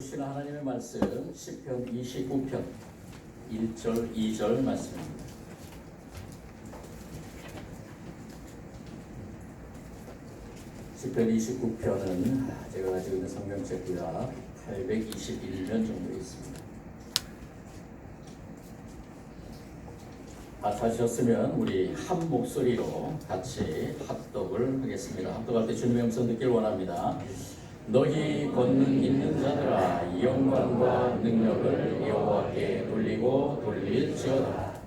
주신 하나님의 말씀 시편 29편 1절 2절 말씀입니다. 시편 29편은 제가 가지고 있는 성경책보다 821면 정도 있습니다. 다 찾으셨으면 우리 한 목소리로 같이 합독을 하겠습니다. 합독할 때 주님의 음성 듣기를 원합니다. 너희 권능 있는 자들아 영광과 능력을 여호와께 돌리고 돌릴지어다.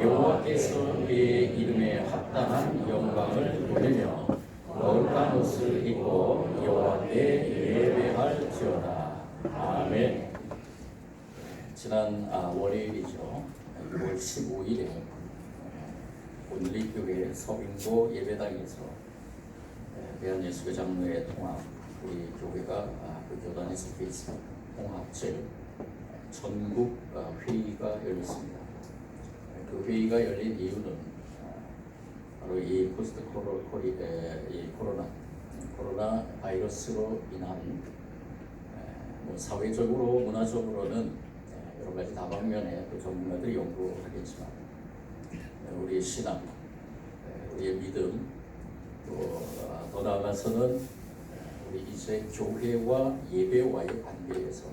여호와께서 그의 이름에 합당한 영광을 돌리며 거룩한 옷을 입고 여호와께 예배할지어다. 아멘. 지난 월요일이죠. 6월 15일에 온리교회 서빙고 예배당에서 대한예수교 장로회 통합 우리 교회가 그 교단에 속해 있습니다. 통합체 전국 회의가 열렸습니다. 그 회의가 열린 이유는 바로 이 포스트 코로나 바이러스로 인한 사회적으로 문화적으로는 여러 가지 다방면에 또 전문가들이 연구하겠지만 우리의 신앙, 우리의 믿음, 또 더 나아가서는 우리 이제 교회와 예배와의 관계에서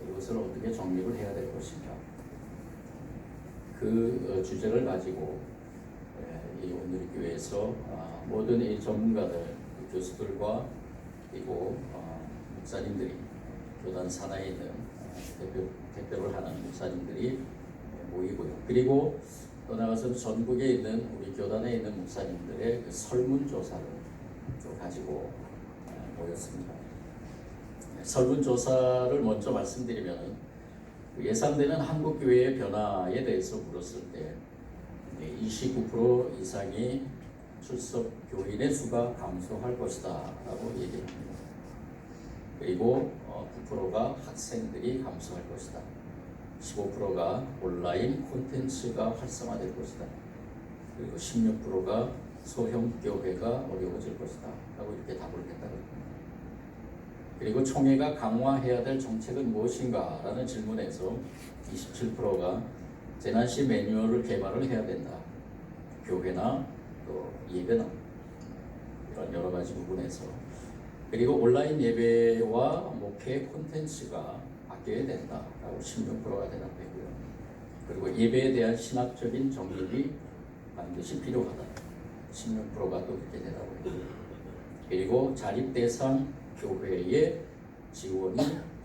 이것을 어떻게 정립을 해야 될 것인가, 그 주제를 가지고 이 오늘 교회에서 모든 이 전문가들, 교수들과 그리고 목사님들이 교단 산하에 있는 대표를 하는 목사님들이 모이고요. 그리고 또 나가서 전국에 있는 우리 교단에 있는 목사님들의 그 설문조사를 가지고 모였습니다. 설문조사를 먼저 말씀드리면 예상되는 한국교회의 변화에 대해서 물었을 때 29% 이상이 출석 교인의 수가 감소할 것이다 라고 얘기를 합니다. 그리고 9%가 학생들이 감소할 것이다. 15%가 온라인 콘텐츠가 활성화될 것이다. 그리고 16%가 소형 교회가 어려워질 것이다 라고 이렇게 답을 했다고 합니다. 그리고 총회가 강화해야 될 정책은 무엇인가 라는 질문에서 27%가 재난시 매뉴얼을 개발을 해야 된다. 교회나 또 예배나 이런 여러 가지 부분에서. 그리고 온라인 예배와 목회 콘텐츠가 바뀌어야 된다 라고 16%가 대답했고요. 그리고 예배에 대한 신학적인 정립이 반드시 필요하다. 16%가 또 그렇게 대답을 했고요. 그리고 자립 대상 교회에 지원이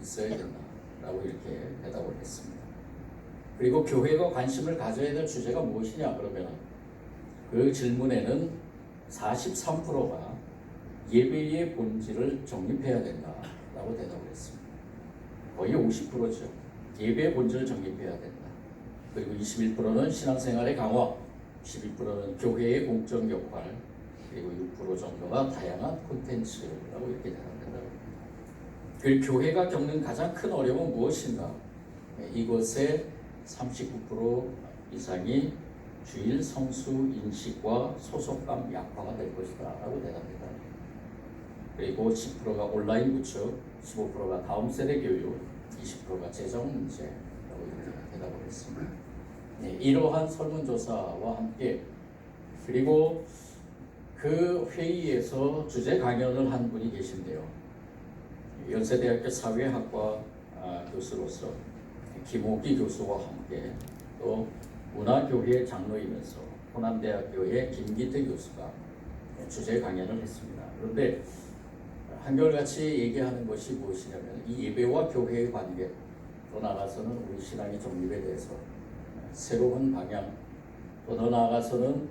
있어야 된다 라고 이렇게 대답을 했습니다. 그리고 교회가 관심을 가져야 될 주제가 무엇이냐 그러면 그 질문에는 43%가 예배의 본질을 정립해야 된다 라고 대답을 했습니다. 거의 50%죠. 예배의 본질을 정립해야 된다. 그리고 21%는 신앙생활의 강화, 12%는 교회의 공적 역할, 그리고 6% 정도가 다양한 콘텐츠라고 이렇게 대답된다고 합니다. 그리고 교회가 겪는 가장 큰 어려움은 무엇인가? 이것의 39% 이상이 주일 성수 인식과 소속감 약화가 될 것이다 라고 대답했다. 그리고 10%가 온라인 구축, 15%가 다음 세대 교육, 20%가 재정 문제라고 이렇게 대답을 했습니다. 이러한 설문조사와 함께 그리고 그 회의에서 주제 강연을 한 분이 계신데요. 연세대학교 사회학과 교수로서 김옥기 교수와 함께 또 문화교회 장로이면서 호남대학교의 김기태 교수가 주제 강연을 했습니다. 그런데 한결같이 얘기하는 것이 무엇이냐면 이 예배와 교회의 관계, 또 나아가서는 우리 신앙의 정립에 대해서 새로운 방향, 또 더 나아가서는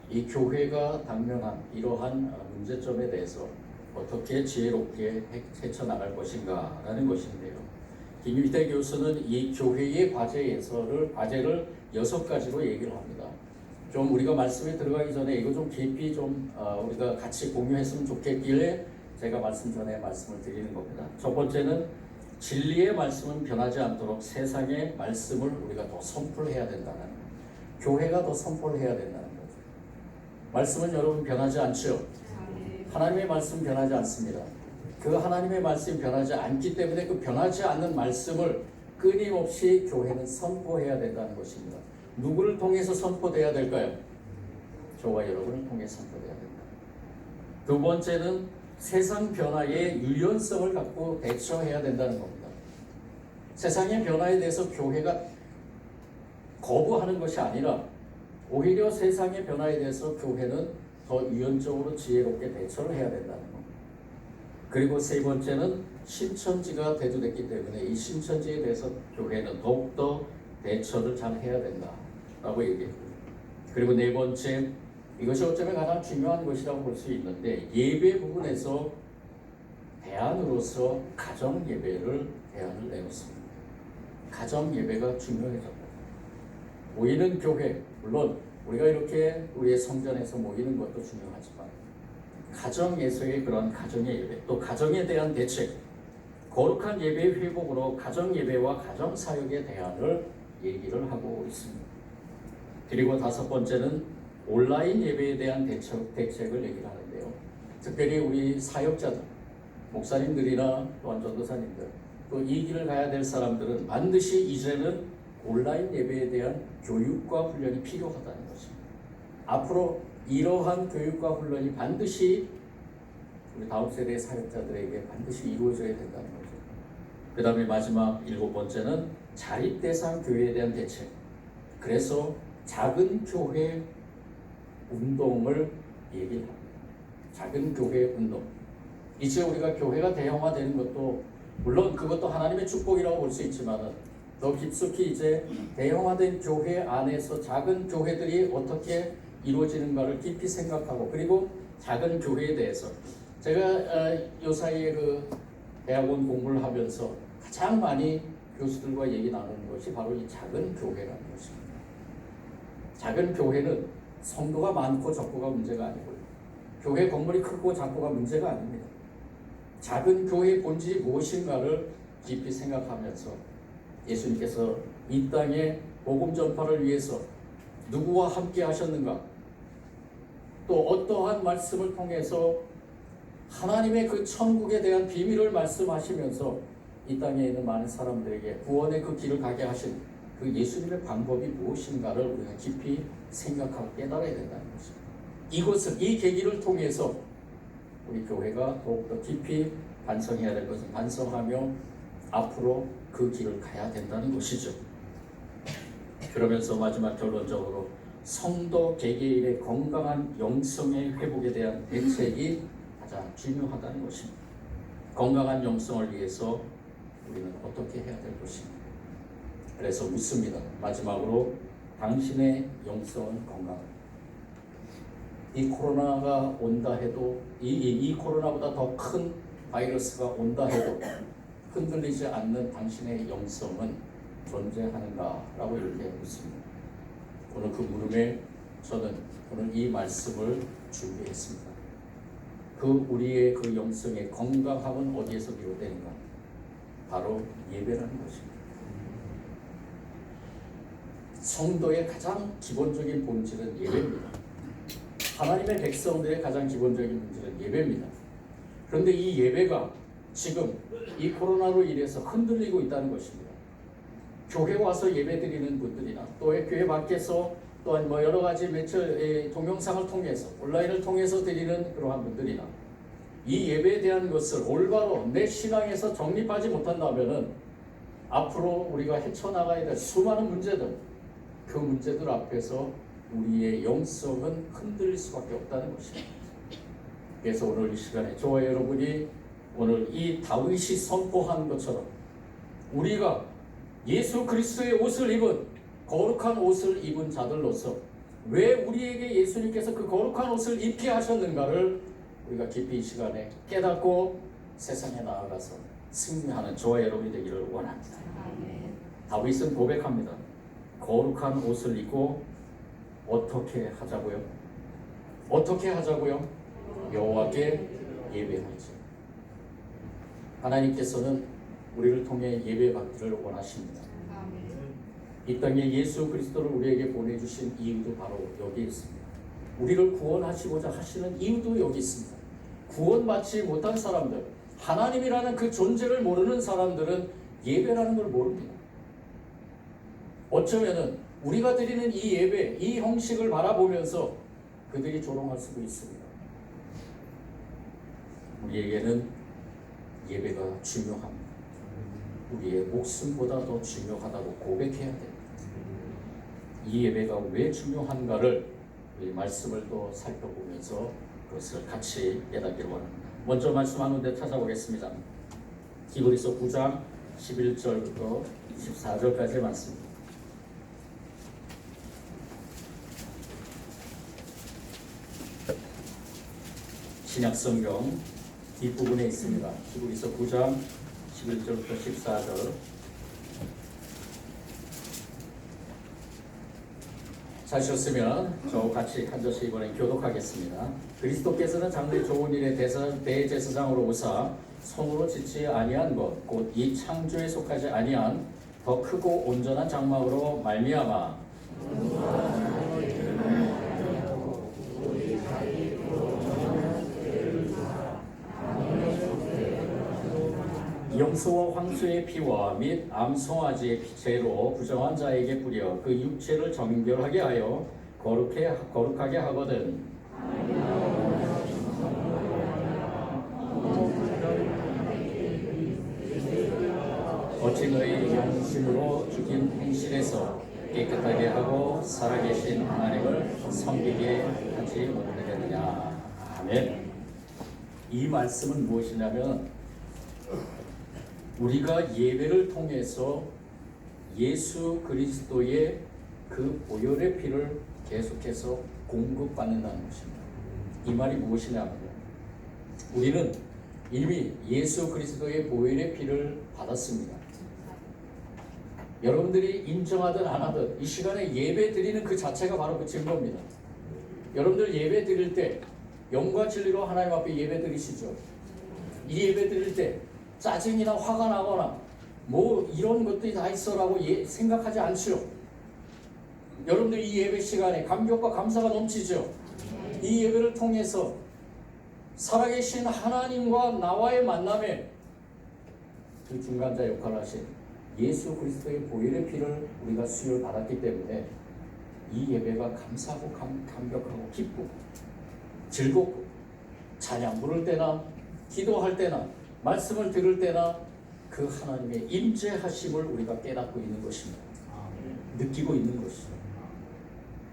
이 교회가 당면한 이러한 문제점에 대해서 어떻게 지혜롭게 헤쳐나갈 것인가 라는 것인데요. 김기태 교수는 이 교회의 과제를 6가지로 얘기를 합니다. 좀 우리가 말씀에 들어가기 전에 이거 좀 깊이 좀 우리가 같이 공유했으면 좋겠길래 제가 말씀 전에 말씀을 드리는 겁니다. 첫 번째는 진리의 말씀은 변하지 않도록 세상의 말씀을 우리가 더 선포해야 된다는 거예요. 교회가 더 선포를 해야 된다는 거죠. 말씀은 여러분 변하지 않죠? 하나님의 말씀 변하지 않습니다. 그 하나님의 말씀이 변하지 않기 때문에 그 변하지 않는 말씀을 끊임없이 교회는 선포해야 된다는 것입니다. 누구를 통해서 선포돼야 될까요? 저와 여러분을 통해 선포돼야 된다. 두 번째는 세상 변화의 유연성을 갖고 대처해야 된다는 겁니다. 세상의 변화에 대해서 교회가 거부하는 것이 아니라 오히려 세상의 변화에 대해서 교회는 더 유연적으로 지혜롭게 대처를 해야 된다는 겁니다. 그리고 세 번째는 신천지가 대두됐기 때문에 이 신천지에 대해서 교회는 더욱더 대처를 잘 해야 된다라고 얘기했고요. 그리고 네 번째, 이것이 어쩌면 가장 중요한 것이라고 볼 수 있는데 예배 부분에서 대안으로서 가정 예배를 대안을 내놓습니다. 가정 예배가 중요해졌다. 모이는 교회, 물론 우리가 이렇게 우리의 성전에서 모이는 것도 중요하지만 가정에서의 그런 가정의 예배, 또 가정에 대한 대책, 거룩한 예배의 회복으로 가정 예배와 가정 사역에 대안을 얘기를 하고 있습니다. 그리고 다섯 번째는 온라인 예배에 대한 대책을 얘기를 하는데요. 특별히 우리 사역자들, 목사님들이나 또한 전도사님들, 또 이 길을 가야 될 사람들은 반드시 이제는 온라인 예배에 대한 교육과 훈련이 필요하다는 것입니다. 앞으로 이러한 교육과 훈련이 반드시 우리 다음 세대의 사역자들에게 반드시 이루어져야 된다는 거죠. 그 다음에 마지막 일곱 번째는 자립대상 교회에 대한 대책. 그래서 작은 교회 운동을 얘기를 합니다. 작은 교회 운동. 이제 우리가 교회가 대형화되는 것도 물론 그것도 하나님의 축복이라고 볼 수 있지만 더 깊숙이 이제 대형화된 교회 안에서 작은 교회들이 어떻게 이루어지는가를 깊이 생각하고 그리고 작은 교회에 대해서 제가 요 사이에 그 대학원 공부를 하면서 가장 많이 교수들과 얘기 나누는 것이 바로 이 작은 교회라는 것입니다. 작은 교회는 성도가 많고 적고가 문제가 아니고요. 교회 건물이 크고 작고가 문제가 아닙니다. 작은 교회의 본질이 무엇인가를 깊이 생각하면서 예수님께서 이 땅에 복음 전파를 위해서 누구와 함께 하셨는가? 또 어떠한 말씀을 통해서 하나님의 그 천국에 대한 비밀을 말씀하시면서 이 땅에 있는 많은 사람들에게 구원의 그 길을 가게 하신 그 예수님의 방법이 무엇인가를 우리가 깊이 생각하고 깨달아야 된다는 것입니다. 이것을 이 계기를 통해서 우리 교회가 더욱더 깊이 반성해야 될 것은 반성하며 앞으로 그 길을 가야 된다는 것이죠. 그러면서 마지막 결론적으로 성도 개개인의 건강한 영성의 회복에 대한 대책이 가장 중요하다는 것입니다. 건강한 영성을 위해서 우리는 어떻게 해야 될 것인가? 그래서 묻습니다. 마지막으로 당신의 영성은 건강합니다. 이 코로나가 온다 해도 이 코로나보다 더 큰 바이러스가 온다 해도 흔들리지 않는 당신의 영성은 존재하는가라고 이렇게 묻습니다. 오늘 그 물음에 저는 오늘 이 말씀을 준비했습니다. 그 우리의 그 영성의 건강함은 어디에서 비롯되는가? 바로 예배라는 것입니다. 성도의 가장 기본적인 본질은 예배입니다. 하나님의 백성들의 가장 기본적인 본질은 예배입니다. 그런데 이 예배가 지금 이 코로나로 인해서 흔들리고 있다는 것입니다. 교회 와서 예배드리는 분들이나 또 교회 밖에서 또한 여러 가지 매체 동영상을 통해서 온라인을 통해서 드리는 그러한 분들이나 이 예배에 대한 것을 올바로 내 신앙에서 정립하지 못한다면은 앞으로 우리가 헤쳐나가야 될 수많은 문제들, 그 문제들 앞에서 우리의 영성은 흔들릴 수밖에 없다는 것입니다. 그래서 오늘 이 시간에 저와 여러분이 오늘 이 다윗이 선포한 것처럼 우리가 예수 그리스도의 옷을 입은 거룩한 옷을 입은 자들로서 왜 우리에게 예수님께서 그 거룩한 옷을 입게 하셨는가를 우리가 깊이 이 시간에 깨닫고 세상에 나아가서 승리하는 저와 여러분이 되기를 원합니다. 다윗은 고백합니다. 거룩한 옷을 입고 어떻게 하자고요? 어떻게 하자고요? 여호와께 예배하지. 하나님께서는 우리를 통해 예배받기를 원하십니다. 이 땅에 예수 그리스도를 우리에게 보내주신 이유도 바로 여기 있습니다. 우리를 구원하시고자 하시는 이유도 여기 있습니다. 구원받지 못한 사람들, 하나님이라는 그 존재를 모르는 사람들은 예배라는 걸 모릅니다. 어쩌면은 우리가 드리는 이 예배, 이 형식을 바라보면서 그들이 조롱할 수도 있습니다. 우리에게는 예배가 중요합니다. 우리의 목숨보다 더 중요하다고 고백해야 됩니다. 이 예배가 왜 중요한가를 우리 말씀을 또 살펴보면서 그것을 같이 깨닫기를 원합니다. 먼저 말씀하는 데 찾아보겠습니다. 히브리서 9장 11절부터 14절까지의 말씀입니다. 신약성경 뒷부분에 있습니다. 히브리서 9장 11절부터 14절. 찾으셨으면 저와 같이 한 절씩 이번엔 교독하겠습니다. 그리스도께서는 장래 좋은 일의 대제사장으로 오사 손으로 짓지 아니한 것 곧 이 창조에 속하지 아니한 더 크고 온전한 장막으로 말미암아 염소와 황소의 피와 및 암송아지의 피채로 부정한 자에게 뿌려 그 육체를 정결하게 하여 거룩하게 하거든. 어찌 너희 영심으로 죽인 행실에서 깨끗하게 하고 살아계신 하나님을 섬기게 하지 못하겠느냐. 아멘. 이 말씀은 무엇이냐면 우리가 예배를 통해서 예수 그리스도의 그 보혈의 피를 계속해서 공급받는다는 것입니다. 이 말이 무엇이냐면 우리는 이미 예수 그리스도의 보혈의 피를 받았습니다. 여러분들이 인정하든 안 하든 이 시간에 예배 드리는 그 자체가 바로 그 증거입니다. 여러분들 예배 드릴 때 영과 진리로 하나님 앞에 예배 드리시죠. 이 예배 드릴 때 짜증이나 화가 나거나 뭐 이런 것들이 다 있어라고 생각하지 않죠. 여러분들 이 예배 시간에 감격과 감사가 넘치죠. 이 예배를 통해서 살아계신 하나님과 나와의 만남에 그 중간자 역할을 하신 예수 그리스도의 보혈의 피를 우리가 수혈 받았기 때문에 이 예배가 감사하고 감격하고 기쁘고 즐겁고 찬양 부를 때나 기도할 때나 말씀을 들을 때나 그 하나님의 임재하심을 우리가 깨닫고 있는 것입니다. 느끼고 있는 것이죠.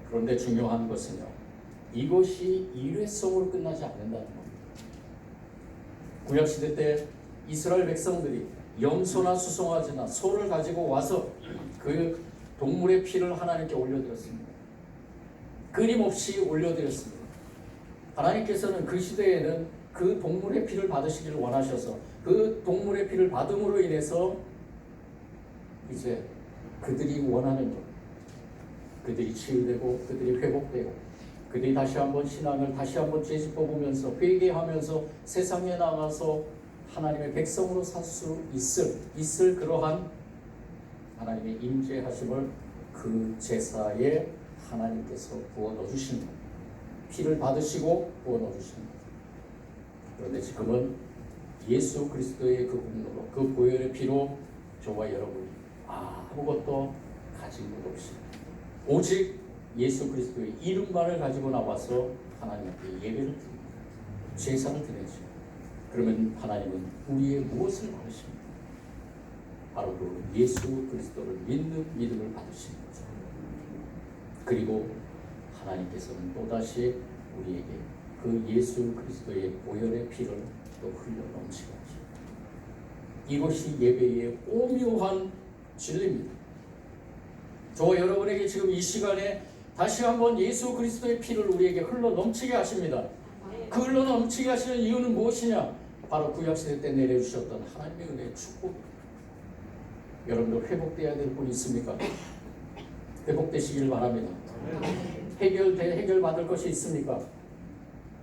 그런데 중요한 것은요, 이것이 일회성으로 끝나지 않는다는 겁니다. 구약시대 때 이스라엘 백성들이 염소나 수송아지나 소를 가지고 와서 그 동물의 피를 하나님께 올려드렸습니다. 끊임없이 올려드렸습니다. 하나님께서는 그 시대에는 그 동물의 피를 받으시기를 원하셔서 그 동물의 피를 받음으로 인해서 이제 그들이 원하는 것, 그들이 치유되고 그들이 회복되고 그들이 다시 한번 신앙을 다시 한번 되짚어보면서 회개하면서 세상에 나가서 하나님의 백성으로 살 수 있을 그러한 하나님의 임재하심을 그 제사에 하나님께서 부어 넣어주신 것, 피를 받으시고 부어 넣어주신 것. 그런데 지금은 예수 그리스도의 그 공로로 그 보혈의 피로 저와 여러분이 아무것도 가진 것 없이 오직 예수 그리스도의 이름만을 가지고 나와서 하나님 앞에 예배를 드립니다. 제사를 드리죠. 그러면 하나님은 우리의 무엇을 받으십니까? 바로 그 예수 그리스도를 믿는 믿음을 받으시는 거죠. 그리고 하나님께서는 또다시 우리에게 그 예수 그리스도의 보혈의 피를 또 흘려 넘치게 하십니다. 이것이 예배의 오묘한 진리입니다. 저와 여러분에게 지금 이 시간에 다시 한번 예수 그리스도의 피를 우리에게 흘러 넘치게 하십니다. 그 흘러 넘치게 하시는 이유는 무엇이냐? 바로 구약시대 때 내려주셨던 하나님의 은혜의 축복입니다. 여러분들 회복되어야 될 분이 있습니까? 회복되시길 바랍니다. 해결받을 것이 있습니까?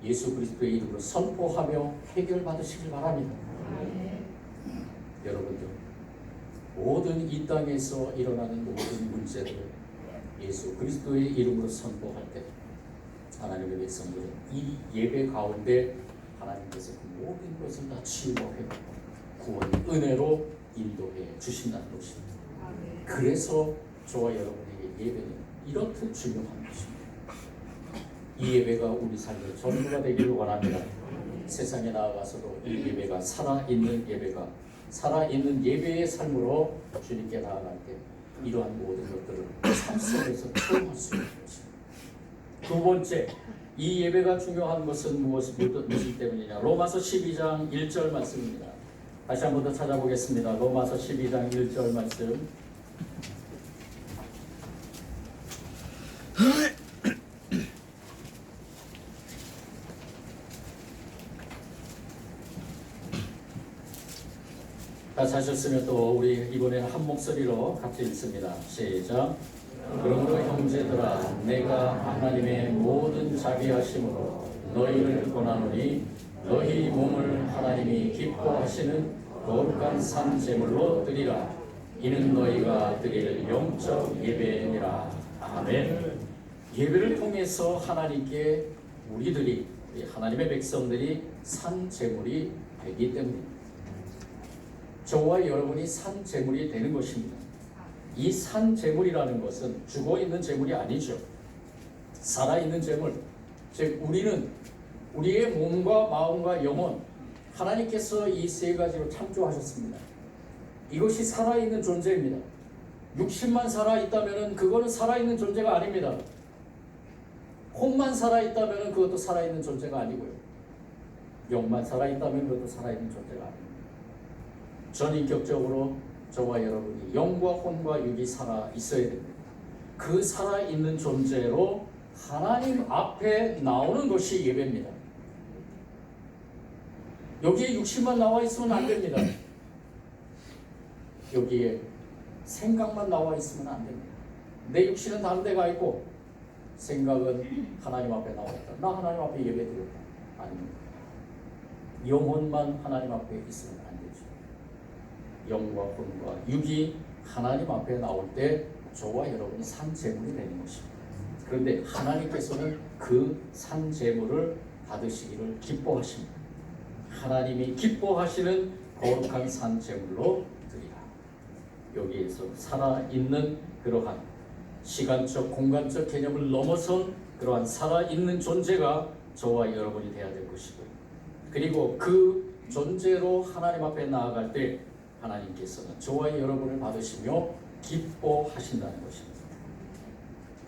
예수 그리스도의 이름으로 선포하며 해결받으시길 바랍니다. 여러분들 모든 이 땅에서 일어나는 모든 문제를 예수 그리스도의 이름으로 선포할 때 하나님의 백성들은 이 예배 가운데 하나님께서 그 모든 것을 다 치유해 구원 은혜로 인도해 주신다는 것입니다. 그래서 저와 여러분에게 예배는 이렇듯 중요한 것입니다. 이 예배가 우리 삶의 전부가 되기를 원합니다. 세상에 나아가서도 이 예배가 살아있는 예배가 살아있는 예배의 삶으로 주님께 나아갈 때 이러한 모든 것들을 삶 속에서 체험할 수 있는 것입니다. 두 번째, 이 예배가 중요한 것은 무엇 때문이냐? 로마서 12장 1절 말씀입니다. 다시 한 번 더 찾아보겠습니다. 로마서 12장 1절 말씀. 다 찾으셨으면 또 우리 이번에는 한 목소리로 같이 읽습니다. 시작. 그러므로 형제들아, 내가 하나님의 모든 자비하심으로 너희를 권하노니 너희 몸을 하나님이 기뻐하시는 거룩한 산 제물로 드리라. 이는 너희가 드릴 영적 예배니라. 아멘. 예배를 통해서 하나님께 우리들이 하나님의 백성들이 산 제물이 되기 때문입니다. 저와 여러분이 산 제물이 되는 것입니다. 이 산 제물이라는 것은 죽어있는 제물이 아니죠. 살아있는 제물. 즉 우리는 우리의 몸과 마음과 영혼, 하나님께서 이 세 가지로 창조하셨습니다. 이것이 살아있는 존재입니다. 육신만 살아있다면 그거는 살아있는 존재가 아닙니다. 혼만 살아있다면 그것도 살아있는 존재가 아니고요. 영만 살아있다면 그것도 살아있는 존재가 아닙니다. 전인격적으로 저와 여러분이 영과 혼과 육이 살아있어야 됩니다. 그 살아있는 존재로 하나님 앞에 나오는 것이 예배입니다. 여기에 육신만 나와 있으면 안 됩니다. 여기에 생각만 나와 있으면 안 됩니다. 내 육신은 다른 데가 있고 생각은 하나님 앞에 나와 있다. 나 하나님 앞에 예배 드렸다. 아닙니다. 영혼만 하나님 앞에 있으면 안 되죠. 영과 혼과 육이 하나님 앞에 나올 때 저와 여러분이 산 제물이 되는 것입니다. 그런데 하나님께서는 그 산 제물을 받으시기를 기뻐하십니다. 하나님이 기뻐하시는 거룩한 산 제물로 드리라. 여기에서 살아있는 그러한 시간적 공간적 개념을 넘어선 그러한 살아있는 존재가 저와 여러분이 되어야 될 것이고요. 그리고 그 존재로 하나님 앞에 나아갈 때 하나님께서는 저와 여러분을 받으시며 기뻐하신다는 것입니다.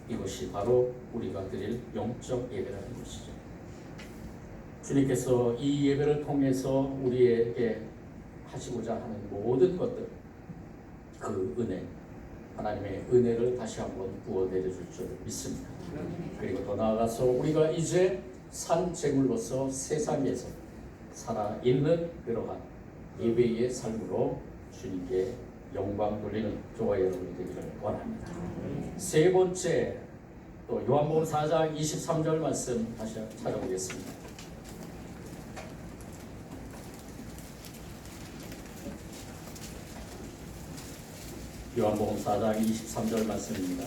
이것이 바로 우리가 드릴 영적 예배라는 것이죠. 주님께서 이 예배를 통해서 우리에게 하시고자 하는 모든 것들, 그 은혜, 하나님의 은혜를 다시 한번 부어내려 줄 줄 믿습니다. 그리고 더 나아가서 우리가 이제 산 제물로서 세상에서 살아있는 그러한 예배의 삶으로 주님께 영광 돌리는 저와 여러분이 되기를 원합니다. 세 번째, 또 요한복음 4장 23절 말씀 다시 찾아보겠습니다. 요한복음 4장 23절 말씀입니다.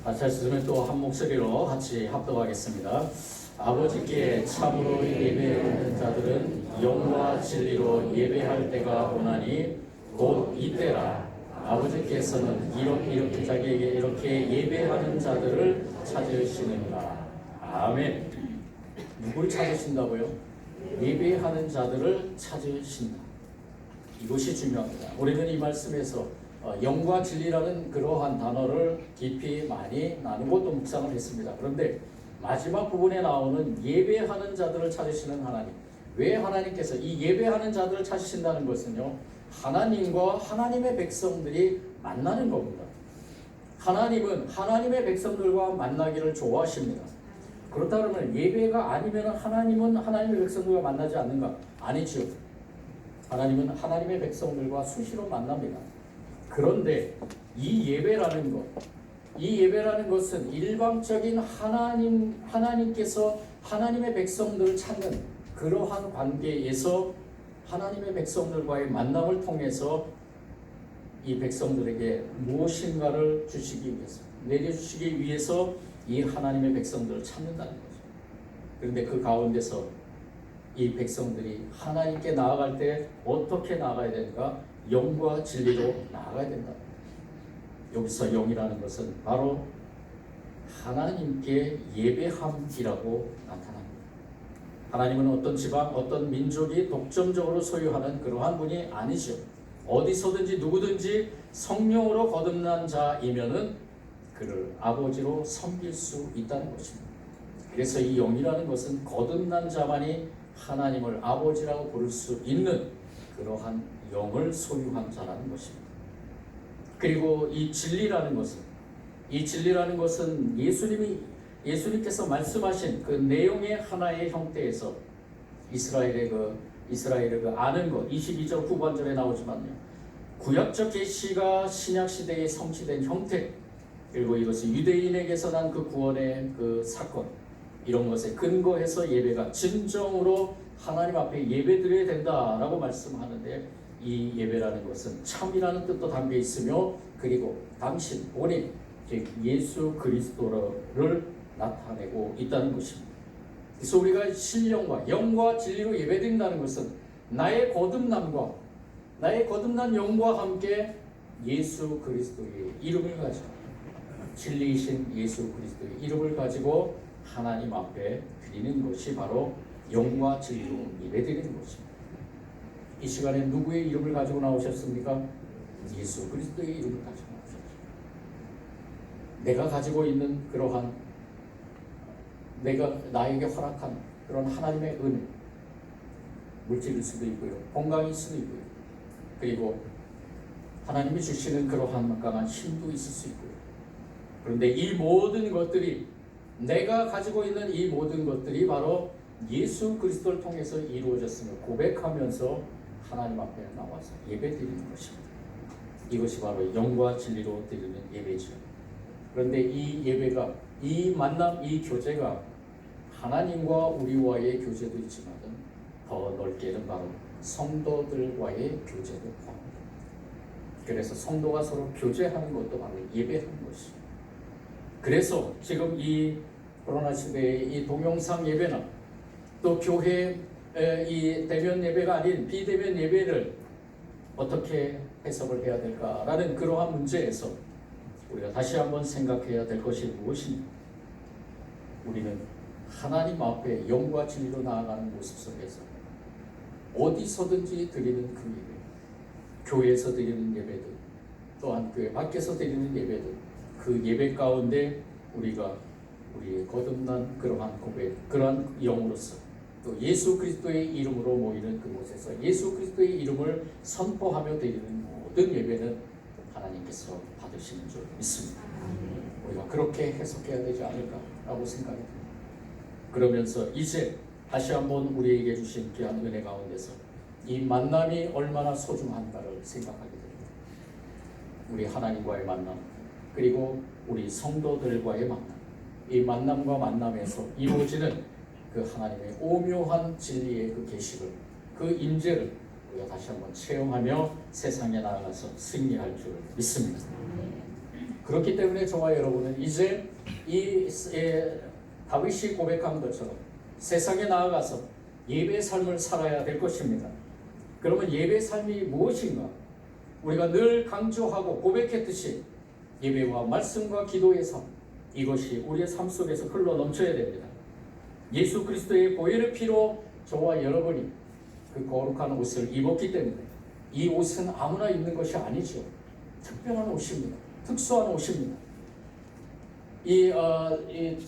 같이 하시면 또 한 목소리로 같이 합독하겠습니다. 아버지께 참으로 예배하는 자들은 영과 진리로 예배할 때가 오나니 곧 이때라. 아버지께서는 이렇게 자기에게 이렇게 예배하는 자들을 찾으시느니라. 아멘. 누굴 찾으신다고요? 예배하는 자들을 찾으신다. 이것이 중요합니다. 우리는 이 말씀에서 영과 진리라는 그러한 단어를 깊이 많이 나누고 또 묵상을 했습니다. 그런데 마지막 부분에 나오는 예배하는 자들을 찾으시는 하나님. 왜 하나님께서 이 예배하는 자들을 찾으신다는 것은요, 하나님과 하나님의 백성들이 만나는 겁니다. 하나님은 하나님의 백성들과 만나기를 좋아하십니다. 그렇다 그러면 예배가 아니면 하나님은 하나님의 백성들과 만나지 않는가? 아니죠. 하나님은 하나님의 백성들과 수시로 만납니다. 그런데 이 예배라는 것, 이 예배라는 것은 일방적인 하나님께서 하나님의 백성들을 찾는 그러한 관계에서 하나님의 백성들과의 만남을 통해서 이 백성들에게 무엇인가를 주시기 위해서, 내려주시기 위해서 이 하나님의 백성들을 찾는다는 거죠. 그런데 그 가운데서 이 백성들이 하나님께 나아갈 때 어떻게 나아가야 되는가? 영과 진리로 나아가야 된다. 여기서 영이라는 것은 바로 하나님께 예배함이라고 나타납니다. 하나님은 어떤 지방, 어떤 민족이 독점적으로 소유하는 그러한 분이 아니죠. 어디서든지 누구든지 성령으로 거듭난 자이면은 그를 아버지로 섬길 수 있다는 것입니다. 그래서 이 영이라는 것은 거듭난 자만이 하나님을 아버지라고 부를 수 있는 그러한 영을 소유한 자라는 것입니다. 그리고 이 진리라는 것은 예수님께서 말씀하신 그 내용의 하나의 형태에서 이스라엘의 그 아는 것 22절 후반절에 나오지만요. 구약적 계시가 신약 시대에 성취된 형태, 그리고 이것이 유대인에게서 난 그 구원의 그 사건, 이런 것에 근거해서 예배가 진정으로 하나님 앞에 예배드려야 된다라고 말씀하는데, 이 예배라는 것은 참이라는 뜻도 담겨 있으며, 그리고 당신 본인 즉 예수 그리스도를 나타내고 있다는 것입니다. 그래서 우리가 신령과 영과 진리로 예배드린다는 것은 나의 거듭난 영과 함께 예수 그리스도의 이름을 가지고, 진리이신 예수 그리스도의 이름을 가지고 하나님 앞에 드리는 것이 바로 영과 진리로 예배드리는 것입니다. 이 시간에 누구의 이름을 가지고 나오셨습니까? 예수 그리스도의 이름을 가지고 나오셨죠. 내가 가지고 있는 그러한, 내가 나에게 허락한 그런 하나님의 은혜, 물질일 수도 있고요, 건강일 수도 있고요, 그리고 하나님이 주시는 그러한 강한 힘도 있을 수 있고요. 그런데 이 모든 것들이, 내가 가지고 있는 이 모든 것들이 바로 예수 그리스도를 통해서 이루어졌음을 고백하면서 하나님 앞에 나와서 예배드리는 것입니다. 이것이 바로 영과 진리로 드리는 예배죠. 그런데 이 예배가, 이 만남, 이 교제가 하나님과 우리와의 교제도 있지만 더 넓게는 바로 성도들과의 교제도 포함합니다. 그래서 성도가 서로 교제하는 것도 바로 예배하는 것입니다. 그래서 지금 이 코로나 시대의 이 동영상 예배나 또 교회 이 대면 예배가 아닌 비대면 예배를 어떻게 해석을 해야 될까라는 그러한 문제에서 우리가 다시 한번 생각해야 될 것이 무엇입니까? 우리는 하나님 앞에 영과 진리로 나아가는 모습 속에서 어디서든지 드리는 그 예배, 교회에서 드리는 예배들, 또한 교회 밖에서 드리는 예배들, 그 예배 가운데 우리가 우리의 거듭난 그러한 고백, 그러한 영으로서 또 예수 그리스도의 이름으로 모이는 그곳에서 예수 그리스도의 이름을 선포하며 드리는 모든 예배는 하나님께서 받으시는 줄 믿습니다. 우리가 그렇게 해석해야 되지 않을까라고 생각이 듭니다. 그러면서 이제 다시 한번 우리에게 주신 귀한 은혜 가운데서 이 만남이 얼마나 소중한가를 생각하게 됩니다. 우리 하나님과의 만남, 그리고 우리 성도들과의 만남, 이 만남과 만남에서 이루어지는 그 하나님의 오묘한 진리의 그 계시를, 그 임재를 우리가 다시 한번 체험하며 세상에 나아가서 승리할 줄 믿습니다. 그렇기 때문에 저와 여러분은 이제 이 다윗이 고백한 것처럼 세상에 나아가서 예배의 삶을 살아야 될 것입니다. 그러면 예배의 삶이 무엇인가? 우리가 늘 강조하고 고백했듯이 예배와 말씀과 기도의 삶, 이것이 우리의 삶 속에서 흘러 넘쳐야 됩니다. 예수 그리스도의 보혈의 피로 저와 여러분이 그 거룩한 옷을 입었기 때문에 이 옷은 아무나 입는 것이 아니죠. 특별한 옷입니다. 특수한 옷입니다.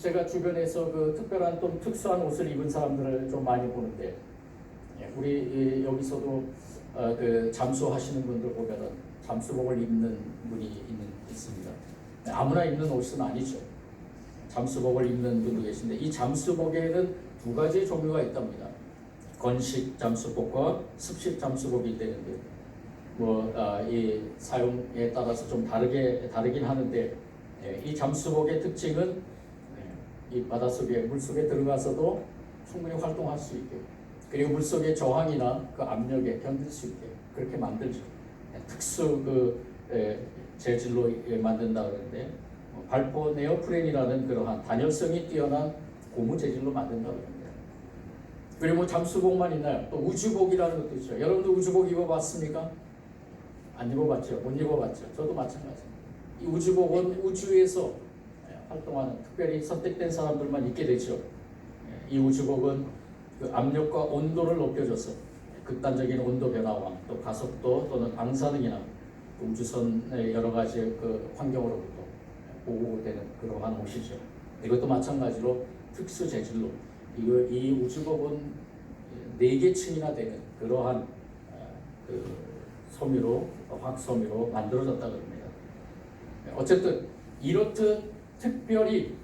제가 주변에서 그 특별한 또 특수한 옷을 입은 사람들을 좀 많이 보는데, 우리 여기서도 그 잠수하시는 분들 보면은 잠수복을 입는 분이 있습니다. 아무나 입는 옷은 아니죠. 잠수복을 입는 분도 계신데, 이 잠수복에는 두 가지 종류가 있답니다. 건식 잠수복과 습식 잠수복이 있다는데, 이 사용에 따라서 좀 다르긴 하는데, 이 잠수복의 특징은 이 바닷속에, 물속에 들어가서도 충분히 활동할 수 있게, 그리고 물속의 저항이나 그 압력에 견딜 수 있게 그렇게 만들죠. 특수 재질로 만든다 그러는데, 발포 네오프렌이라는 그러한 단열성이 뛰어난 고무 재질로 만든다고 합니다. 그리고 잠수복만 있나요? 또 우주복이라는 것도 있죠. 여러분도 우주복 입어봤습니까? 안 입어봤죠? 못 입어봤죠? 저도 마찬가지입니다. 이 우주복은 우주에서 활동하는 특별히 선택된 사람들만 입게 되죠. 이 우주복은 그 압력과 온도를 높여줘서 극단적인 온도 변화와 또 가속도 또는 방사능이나 우주선의 여러 가지 그 환경으로부터 보호되는 그러한 옷이죠. 이것도 마찬가지로 특수 재질로 이 우주복은 4개 층이나 되는 그러한 그 섬유로 확섬유로 만들어졌다 그럽니다. 어쨌든 이렇듯 특별히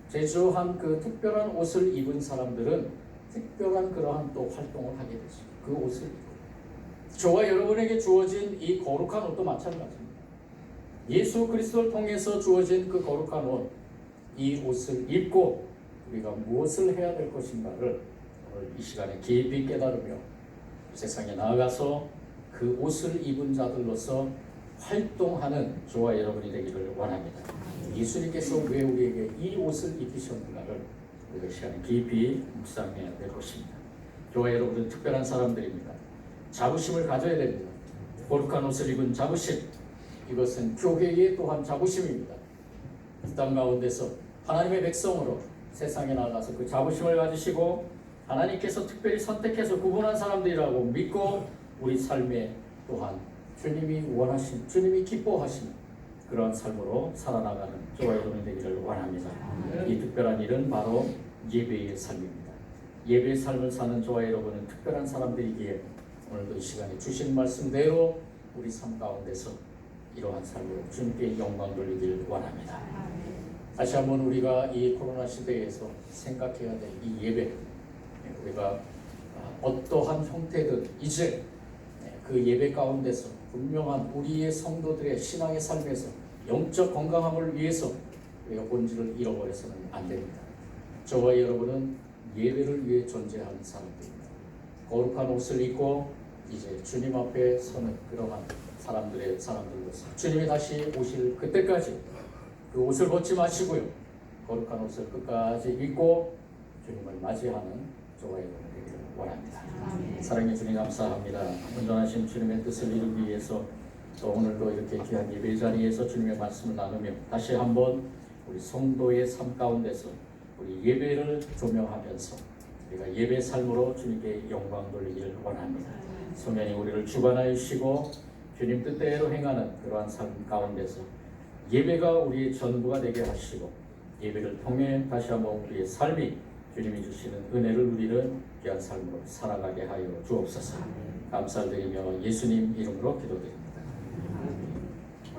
제조한 그 특별한 옷을 입은 사람들은 특별한 그러한 또 활동을 하게 되죠. 그 옷을 입고 저와 여러분에게 주어진 이 거룩한 옷도 마찬가지입니다. 예수 그리스도를 통해서 주어진 그 거룩한 옷, 이 옷을 입고 우리가 무엇을 해야 될 것인가를 오늘 이 시간에 깊이 깨달으며 세상에 나아가서 그 옷을 입은 자들로서 활동하는 저와 여러분이 되기를 원합니다. 예수님께서 왜 우리에게 이 옷을 입히셨는가를 우리가 시간에 깊이 묵상해야 될 것입니다. 저와 여러분은 특별한 사람들입니다. 자부심을 가져야 됩니다. 거룩한 옷을 입은 자부심, 이것은 교회의 또한 자부심입니다. 이 땅 가운데서 하나님의 백성으로 세상에 나가서 그 자부심을 가지시고 하나님께서 특별히 선택해서 구분한 사람들이라고 믿고 우리 삶에 또한 주님이 원하신, 주님이 기뻐하시는 그러한 삶으로 살아나가는 저와 여러분이 되기를 원합니다. 이 특별한 일은 바로 예배의 삶입니다. 예배의 삶을 사는 저와 여러분은 특별한 사람들이기에 오늘도 이 시간에 주신 말씀대로 우리 삶 가운데서 이러한 삶으로 주님께 영광 돌리기를 원합니다. 다시 한번 우리가 이 코로나 시대에서 생각해야 될 이 예배, 우리가 어떠한 형태든 이제 그 예배 가운데서 분명한 우리의 성도들의 신앙의 삶에서 영적 건강함을 위해서 우리가 본질을 잃어버려서는 안 됩니다. 저와 여러분은 예배를 위해 존재하는 사람들입니다. 거룩한 옷을 입고 이제 주님 앞에 서는 그러한 사람들로서 주님이 다시 오실 그때까지 그 옷을 벗지 마시고요, 거룩한 옷을 끝까지 입고 주님을 맞이하는 저와 여러분 되기를 원합니다. 사랑해 주님 감사합니다. 온전하신 주님의 뜻을 이루기 위해서 또 오늘도 이렇게 귀한 예배 자리에서 주님의 말씀을 나누며 다시 한번 우리 성도의 삶 가운데서 우리 예배를 조명하면서 우리가 예배 삶으로 주님께 영광 돌리기를 원합니다. 성령이 우리를 주관하여 주시고 주님 뜻대로 행하는 그러한 삶 가운데서 예배가 우리의 전부가 되게 하시고 예배를 통해 다시 한번 우리의 삶이 주님이 주시는 은혜를 누리는 귀한 삶으로 살아가게 하여 주옵소서. 감사드리며 예수님 이름으로 기도드립니다.